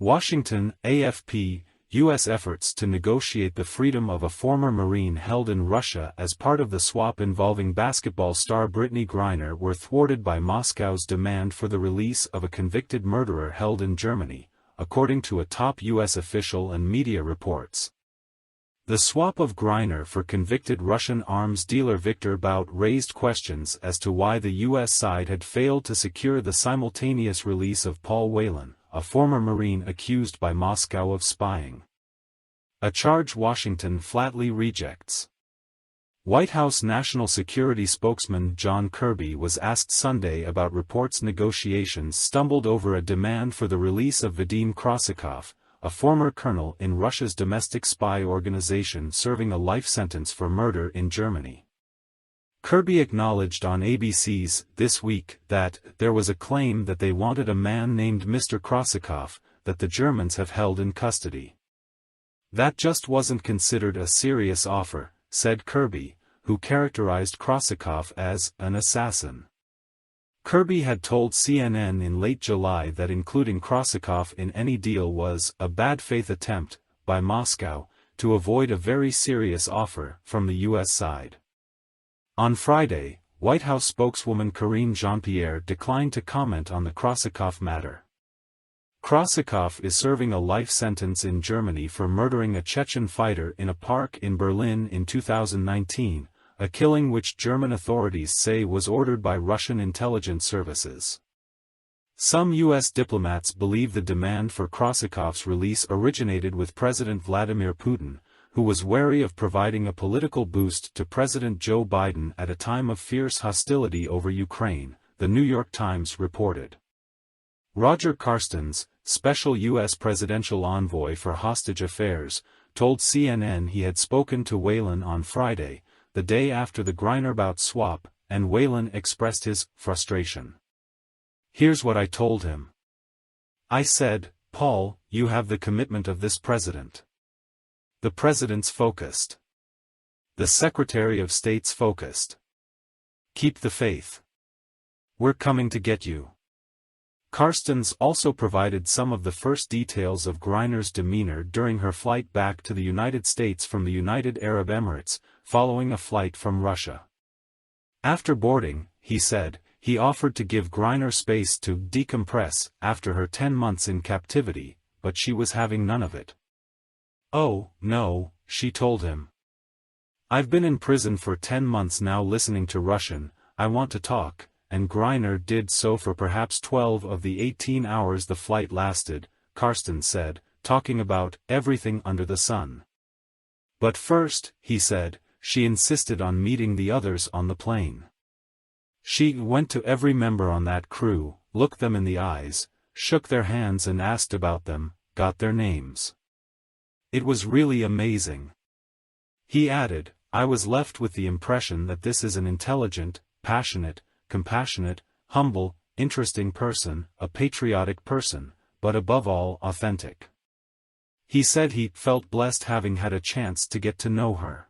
Washington, AFP, U.S. efforts to negotiate the freedom of a former Marine held in Russia as part of the swap involving basketball star Brittney Griner were thwarted by Moscow's demand for the release of a convicted murderer held in Germany, according to a top U.S. official and media reports. The swap of Griner for convicted Russian arms dealer Viktor Bout raised questions as to why the U.S. side had failed to secure the simultaneous release of Paul Whelan, a former Marine accused by Moscow of spying. A charge Washington flatly rejects. White House National Security spokesman John Kirby was asked Sunday about reports negotiations stumbled over a demand for the release of Vadim Krasikov, a former colonel in Russia's domestic spy organization serving a life sentence for murder in Germany. Kirby acknowledged on ABC's This Week that there was a claim that they wanted a man named Mr. Krasikov, that the Germans have held in custody. That just wasn't considered a serious offer, said Kirby, who characterized Krasikov as an assassin. Kirby had told CNN in late July that including Krasikov in any deal was a bad faith attempt, by Moscow, to avoid a very serious offer from the U.S. side. On Friday, White House spokeswoman Karine Jean-Pierre declined to comment on the Krasikov matter. Krasikov is serving a life sentence in Germany for murdering a Chechen fighter in a park in Berlin in 2019, a killing which German authorities say was ordered by Russian intelligence services. Some U.S. diplomats believe the demand for Krasikov's release originated with President Vladimir Putin, who was wary of providing a political boost to President Joe Biden at a time of fierce hostility over Ukraine, The New York Times reported. Roger Carstens, special U.S. presidential envoy for hostage affairs, told CNN he had spoken to Whelan on Friday, the day after the Griner-Bout swap, and Whelan expressed his frustration. "Here's what I told him. I said, Paul, you have the commitment of this president. The president's focused. The Secretary of State's focused. Keep the faith. We're coming to get you." Carstens also provided some of the first details of Griner's demeanor during her flight back to the United States from the United Arab Emirates, following a flight from Russia. After boarding, he said, he offered to give Griner space to decompress after her 10 months in captivity, but she was having none of it. "Oh, no," she told him. "I've been in prison for 10 months now listening to Russian, I want to talk," and Griner did so for perhaps 12 of the 18 hours the flight lasted, Carstens said, talking about everything under the sun. But first, he said, she insisted on meeting the others on the plane. She went to every member on that crew, looked them in the eyes, shook their hands and asked about them, got their names. It was really amazing. He added, I was left with the impression that this is an intelligent, passionate, compassionate, humble, interesting person, a patriotic person, but above all authentic. He said he felt blessed having had a chance to get to know her.